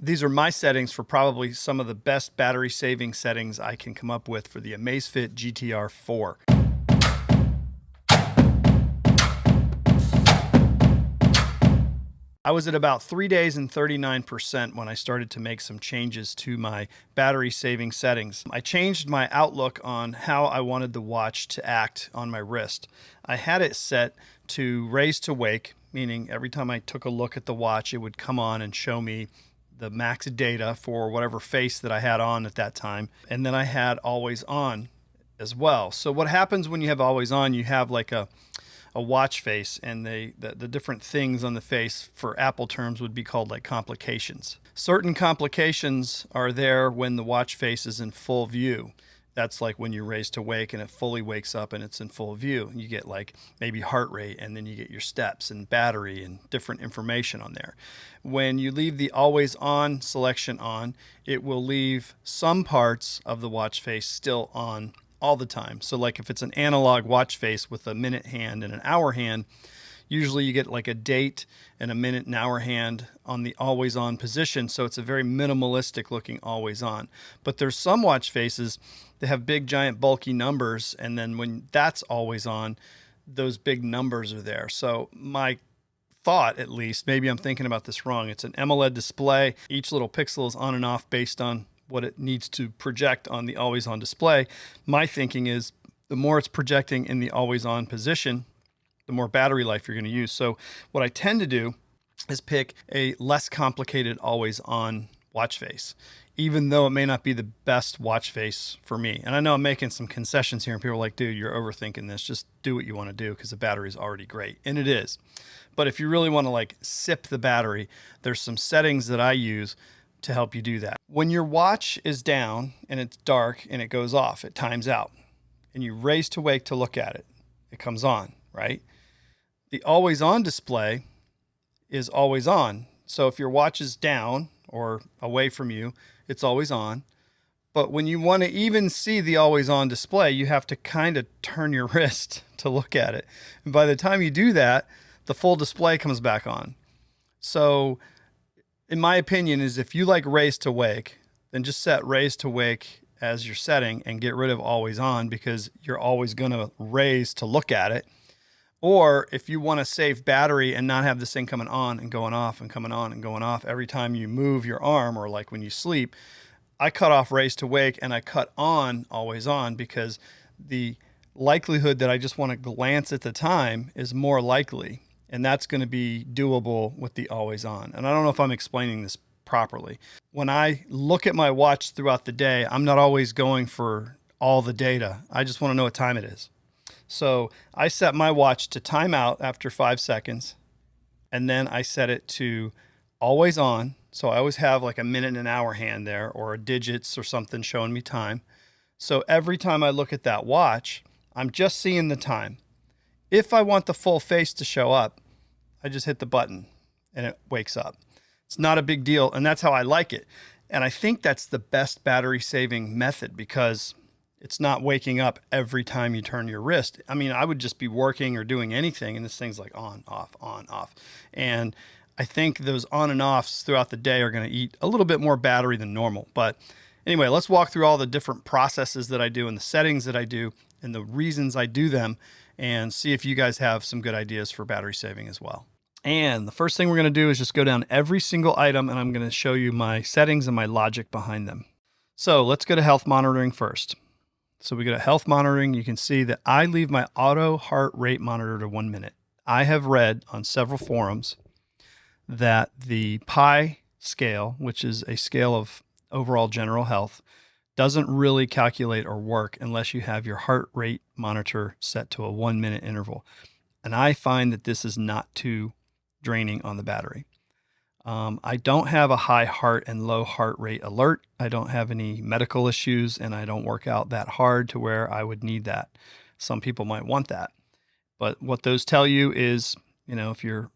These are my settings for probably some of the best battery saving settings I can come up with for the Amazfit GTR 4. I was at about 3 days and 39% when I started to make some changes to my battery saving settings. I changed my outlook on how I wanted the watch to act on my wrist. I had it set to raise to wake, meaning every time I took a look at the watch, it would come on and show me the max data for whatever face that I had on at that time. And then I had always on as well. So what happens when you have always on, you have like a watch face, and the different things on the face for Apple terms would be called like complications. Certain complications are there when the watch face is in full view. That's like when you raise to wake and it fully wakes up and it's in full view. You get like maybe heart rate, and then you get your steps and battery and different information on there. When you leave the always on selection on, it will leave some parts of the watch face still on all the time. So like if it's an analog watch face with a minute hand and an hour hand, usually you get like a date and a minute and hour hand on the always on position. So it's a very minimalistic looking always on. But there's some watch faces that have big, giant, bulky numbers. And then when that's always on, those big numbers are there. So my thought, at least, maybe I'm thinking about this wrong. It's an AMOLED display. Each little pixel is on and off based on what it needs to project on the always on display. My thinking is the more it's projecting in the always on position, the more battery life you're going to use. So what I tend to do is pick a less complicated always on watch face, even though it may not be the best watch face for me. And I know I'm making some concessions here, and people are like, dude, you're overthinking this. Just do what you want to do because the battery is already great. And it is. But if you really want to like sip the battery, there's some settings that I use to help you do that. When your watch is down and it's dark and it goes off, it times out, and you raise to wake to look at it, it comes on, right? The always on display is always on. So if your watch is down or away from you, it's always on. But when you want to even see the always on display, you have to kind of turn your wrist to look at it. And by the time you do that, the full display comes back on. So in my opinion, is if you like raise to wake, then just set raise to wake as your setting and get rid of always on, because you're always going to raise to look at it. Or if you want to save battery and not have this thing coming on and going off and coming on and going off every time you move your arm, or like when you sleep, I cut off raise to wake and I cut on always on, because the likelihood that I just want to glance at the time is more likely. And that's going to be doable with the always on. And I don't know if I'm explaining this properly. When I look at my watch throughout the day, I'm not always going for all the data. I just want to know what time it is. So I set my watch to time out after 5 seconds, and then I set it to always on. So I always have like a minute and an hour hand there, or a digits or something showing me time. So every time I look at that watch, I'm just seeing the time. If I want the full face to show up, I just hit the button and it wakes up. It's not a big deal, and that's how I like it. And I think that's the best battery saving method, because it's not waking up every time you turn your wrist. I mean, I would just be working or doing anything, and this thing's like on, off, on, off. And I think those on and offs throughout the day are going to eat a little bit more battery than normal. But anyway, let's walk through all the different processes that I do and the settings that I do and the reasons I do them, and see if you guys have some good ideas for battery saving as well. And the first thing we're going to do is just go down every single item, and I'm going to show you my settings and my logic behind them. So let's go to health monitoring first. So we go to health monitoring. You can see that I leave my auto heart rate monitor to 1 minute. I have read on several forums that the PI scale, which is a scale of overall general health, doesn't really calculate or work unless you have your heart rate monitor set to a 1 minute interval. And I find that this is not too draining on the battery. I don't have a high heart and low heart rate alert. I don't have any medical issues, and I don't work out that hard to where I would need that. Some people might want that. But what those tell you is, if you're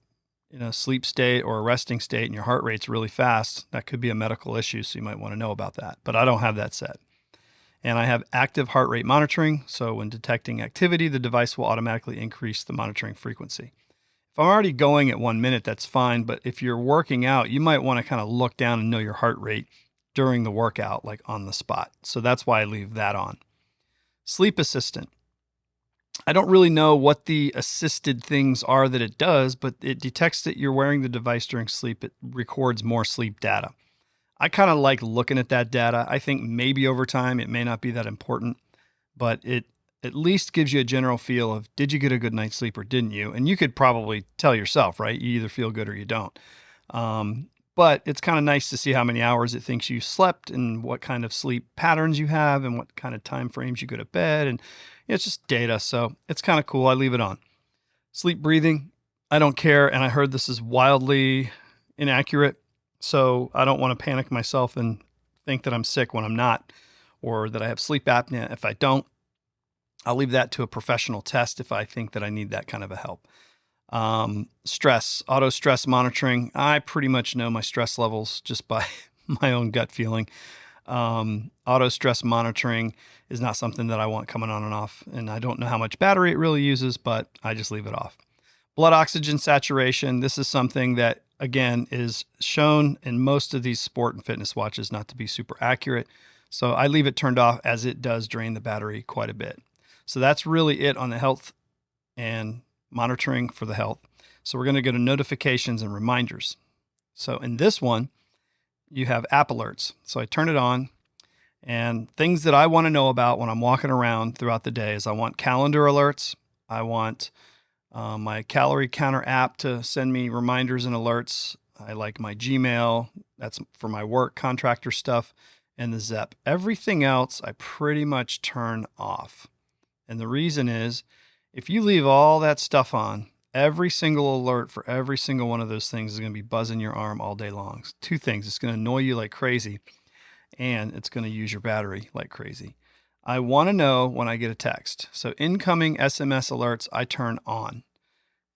in a sleep state or a resting state and your heart rate's really fast, that could be a medical issue. So you might want to know about that. But I don't have that set. And I have active heart rate monitoring. So when detecting activity, the device will automatically increase the monitoring frequency. If I'm already going at 1 minute, that's fine. But if you're working out, you might want to kind of look down and know your heart rate during the workout, like on the spot. So that's why I leave that on. Sleep Assistant. I don't really know what the assisted things are that it does, but it detects that you're wearing the device during sleep. It records more sleep data. I kind of like looking at that data. I think maybe over time it may not be that important, but it at least gives you a general feel of, did you get a good night's sleep or didn't you? And you could probably tell yourself, right? You either feel good or you don't. But it's kind of nice to see how many hours it thinks you slept and what kind of sleep patterns you have and what kind of time frames you go to bed. And it's just data. So it's kind of cool. I leave it on. Sleep breathing, I don't care. And I heard this is wildly inaccurate. So I don't want to panic myself and think that I'm sick when I'm not, or that I have sleep apnea. If I don't, I'll leave that to a professional test if I think that I need that kind of a help. Stress, auto stress monitoring. I pretty much know my stress levels just by my own gut feeling. Auto stress monitoring is not something that I want coming on and off. And I don't know how much battery it really uses, but I just leave it off. Blood oxygen saturation. This is something that, again, is shown in most of these sport and fitness watches not to be super accurate. So I leave it turned off, as it does drain the battery quite a bit. So that's really it on the health and monitoring for the health. So we're going to go to notifications and reminders. So in this one, you have app alerts. So I turn it on, and things that I want to know about when I'm walking around throughout the day is I want calendar alerts. I want my calorie counter app to send me reminders and alerts. I like my Gmail. That's for my work, contractor stuff, and the Zep. Everything else I pretty much turn off. And the reason is, if you leave all that stuff on, every single alert for every single one of those things is going to be buzzing your arm all day long. Two things. It's going to annoy you like crazy, and it's going to use your battery like crazy. I want to know when I get a text. So incoming SMS alerts, I turn on.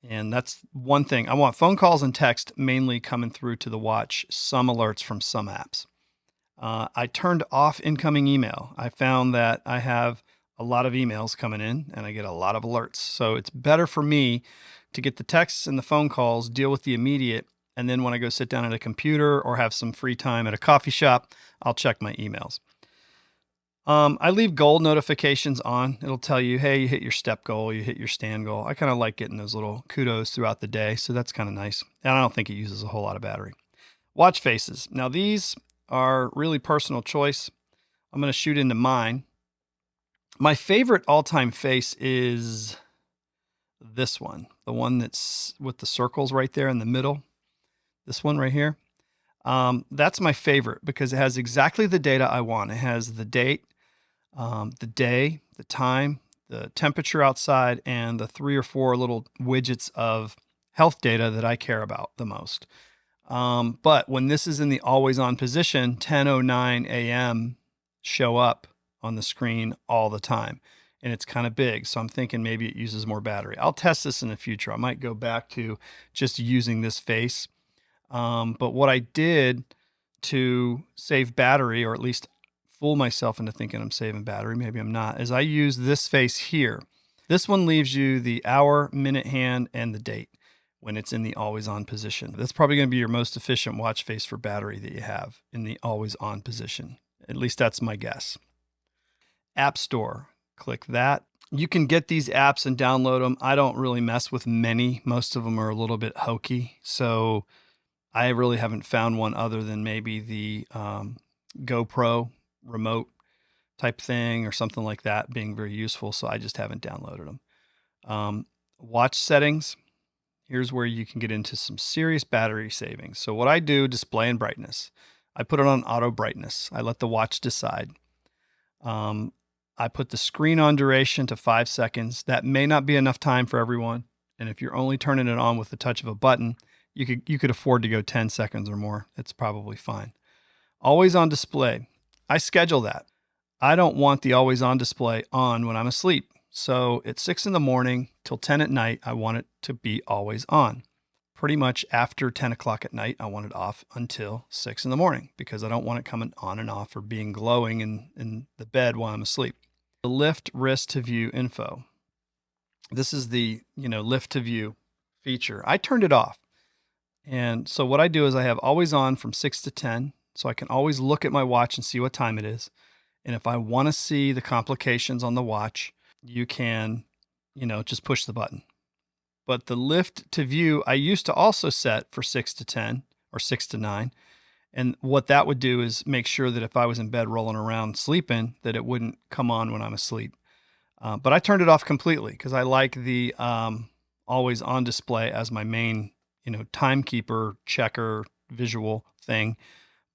And that's one thing. I want phone calls and text mainly coming through to the watch, some alerts from some apps. I turned off incoming email. I found that I have a lot of emails coming in and I get a lot of alerts. So it's better for me to get the texts and the phone calls, deal with the immediate. And then when I go sit down at a computer or have some free time at a coffee shop, I'll check my emails. I leave goal notifications on. It'll tell you, hey, you hit your step goal, you hit your stand goal. I kind of like getting those little kudos throughout the day. So that's kind of nice. And I don't think it uses a whole lot of battery. Watch faces. Now these are really personal choice. I'm going to shoot into mine. My favorite all-time face is this one, the one that's with the circles right there in the middle. This one right here. That's my favorite because it has exactly the data I want. It has the date, the day, the time, the temperature outside, and the 3 or 4 little widgets of health data that I care about the most. But when this is in the always on position, 10:09 a.m. show up on the screen all the time. And it's kind of big. So I'm thinking maybe it uses more battery. I'll test this in the future. I might go back to just using this face. But what I did to save battery, or at least fool myself into thinking I'm saving battery, maybe I'm not, is I use this face here. This one leaves you the hour, minute hand, and the date when it's in the always on position. That's probably going to be your most efficient watch face for battery that you have in the always on position. At least that's my guess. App Store, click that. You can get these apps and download them. I don't really mess with many. Most of them are a little bit hokey. So I really haven't found one other than maybe the GoPro remote type thing or something like that being very useful. So I just haven't downloaded them. Watch settings. Here's where you can get into some serious battery savings. So what I do, display and brightness. I put it on auto brightness. I let the watch decide. I put the screen on duration to 5 seconds. That may not be enough time for everyone. And if you're only turning it on with the touch of a button, you could afford to go 10 seconds or more. It's probably fine. Always on display. I schedule that. I don't want the always on display on when I'm asleep. So at 6 in the morning till 10 at night, I want it to be always on. Pretty much after 10 o'clock at night, I want it off until 6 in the morning because I don't want it coming on and off or being glowing in the bed while I'm asleep. The lift wrist to view info. This is the lift to view feature. I turned it off. And so what I do is I have always on from 6 to 10. So I can always look at my watch and see what time it is. And if I want to see the complications on the watch, you can, just push the button. But the lift to view, I used to also set for 6 to 10 or 6 to 9. And what that would do is make sure that if I was in bed rolling around sleeping, that it wouldn't come on when I'm asleep. But I turned it off completely because I like the always on display as my main, timekeeper, checker, visual thing.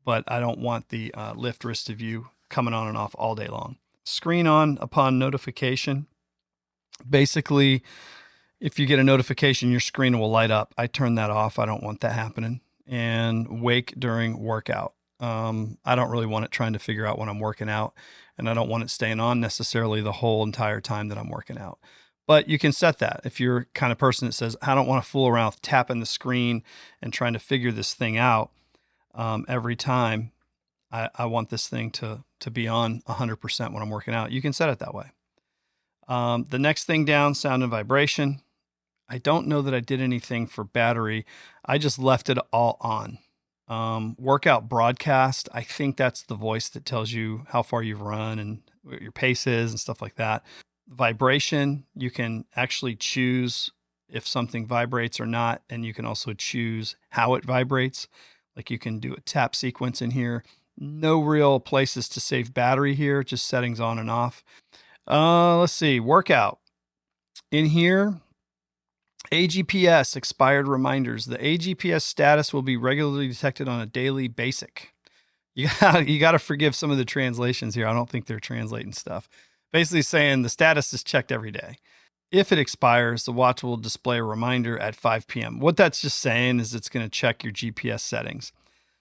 But I don't want the lift wrist to view coming on and off all day long. Screen on upon notification. Basically, if you get a notification, your screen will light up. I turn that off. I don't want that happening. And wake during workout. I don't really want it trying to figure out when I'm working out, and I don't want it staying on necessarily the whole entire time that I'm working out. But you can set that if you're kind of person that says, I don't want to fool around with tapping the screen and trying to figure this thing out every time. I want this thing to be on 100% when I'm working out. You can set it that way. The next thing down, sound and vibration. I don't know that I did anything for battery. I just left it all on. Workout broadcast. I think that's the voice that tells you how far you've run and what your pace is and stuff like that. Vibration, you can actually choose if something vibrates or not. And you can also choose how it vibrates. Like you can do a tap sequence in here. No real places to save battery here, just settings on and off. Let's see, workout. In here, AGPS, expired reminders. The AGPS status will be regularly detected on a daily basis. You got to forgive some of the translations here. I don't think they're translating stuff. Basically saying the status is checked every day. If it expires, the watch will display a reminder at 5 p.m. What that's just saying is it's going to check your GPS settings.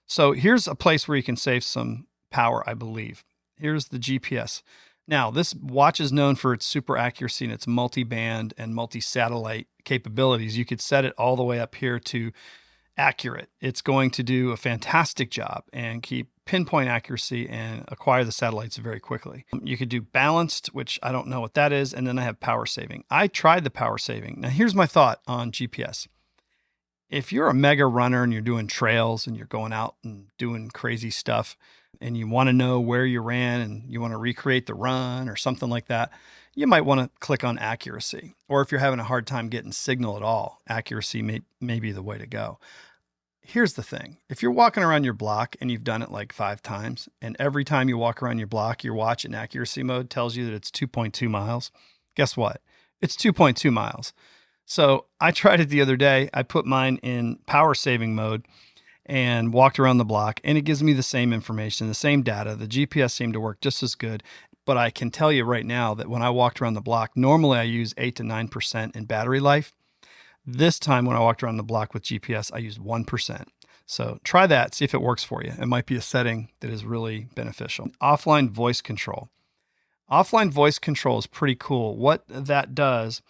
So here's a place where you can save some power, I believe. Here's the GPS. Now, this watch is known for its super accuracy and its multi-band and multi-satellite capabilities. You could set it all the way up here to accurate. It's going to do a fantastic job and keep pinpoint accuracy and acquire the satellites very quickly. You could do balanced, which I don't know what that is, and then I have power saving. I tried the power saving. Now, here's my thought on GPS. If you're a mega runner and you're doing trails and you're going out and doing crazy stuff and you want to know where you ran and you want to recreate the run or something like that, you might want to click on accuracy. Or if you're having a hard time getting signal at all, accuracy may be the way to go. Here's the thing. If you're walking around your block and you've done it like 5 times, and every time you walk around your block, your watch in accuracy mode tells you that it's 2.2 miles, guess what? It's 2.2 miles. So I tried it the other day. I put mine in power saving mode and walked around the block, and it gives me the same information, the same data. The GPS seemed to work just as good. But I can tell you right now that when I walked around the block, normally I use 8 to 9% in battery life. This time when I walked around the block with GPS, I used 1%. So try that, see if it works for you. It might be a setting that is really beneficial. Offline voice control. Offline voice control is pretty cool. What that does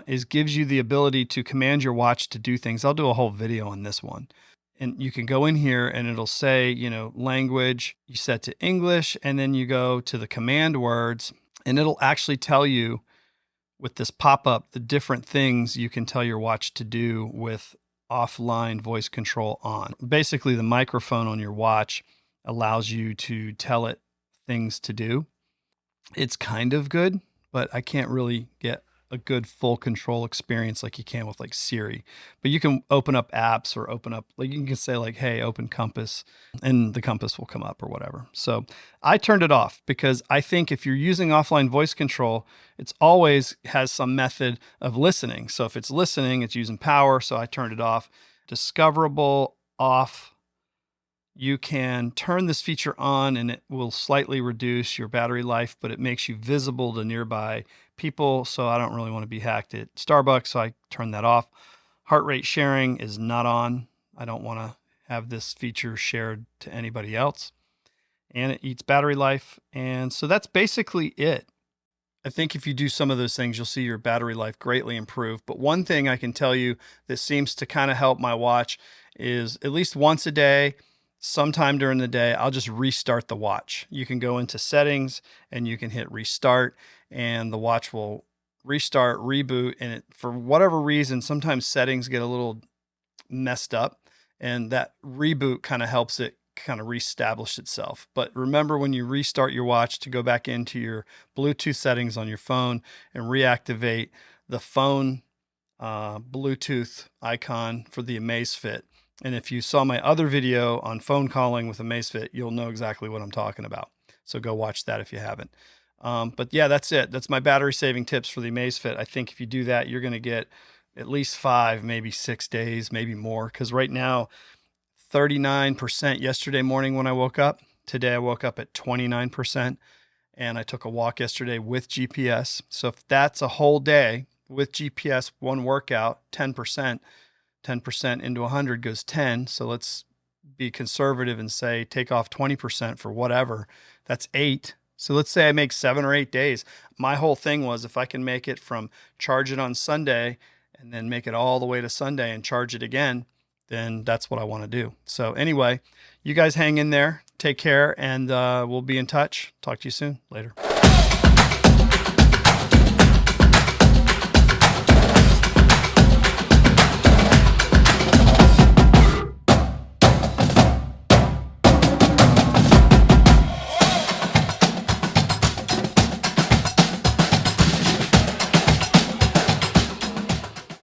is gives you the ability to command your watch to do things. I'll do a whole video on this one. And you can go in here and it'll say, language, you set to English, and then you go to the command words, and it'll actually tell you with this pop-up the different things you can tell your watch to do with offline voice control on. Basically, the microphone on your watch allows you to tell it things to do. It's kind of good, but I can't really get a good full control experience like you can with like Siri. But you can open up apps or open up, like you can say like, hey, open compass, and the compass will come up or whatever. So I turned it off because I think if you're using offline voice control, it's always has some method of listening. So if it's listening, it's using power. So I turned it off. Discoverable off. You can turn this feature on and it will slightly reduce your battery life, but it makes you visible to nearby people. So I don't really want to be hacked at Starbucks. So I turn that off. Heart rate sharing is not on. I don't want to have this feature shared to anybody else. And it eats battery life. And so that's basically it. I think if you do some of those things, you'll see your battery life greatly improve. But one thing I can tell you that seems to kind of help my watch is at least once a day, sometime during the day, I'll just restart the watch. You can go into settings and you can hit restart, and the watch will restart, reboot, and for whatever reason, sometimes settings get a little messed up, and that reboot kind of helps it kind of reestablish itself. But remember, when you restart your watch, to go back into your Bluetooth settings on your phone and reactivate the phone Bluetooth icon for the Amazfit. And if you saw my other video on phone calling with Amazfit, you'll know exactly what I'm talking about. So go watch that if you haven't. But yeah, that's it. That's my battery saving tips for the Amazfit. I think if you do that, you're going to get at least 5, maybe 6 days, maybe more. Because right now, 39% yesterday morning when I woke up. Today I woke up at 29%. And I took a walk yesterday with GPS. So if that's a whole day with GPS, one workout, 10%, 10% into 100 goes 10. So let's be conservative and say take off 20% for whatever. That's 8. So let's say I make 7 or 8 days. My whole thing was, if I can make it from charge it on Sunday and then make it all the way to Sunday and charge it again, then that's what I want to do. So anyway, you guys hang in there, take care, and we'll be in touch. Talk to you soon. Later.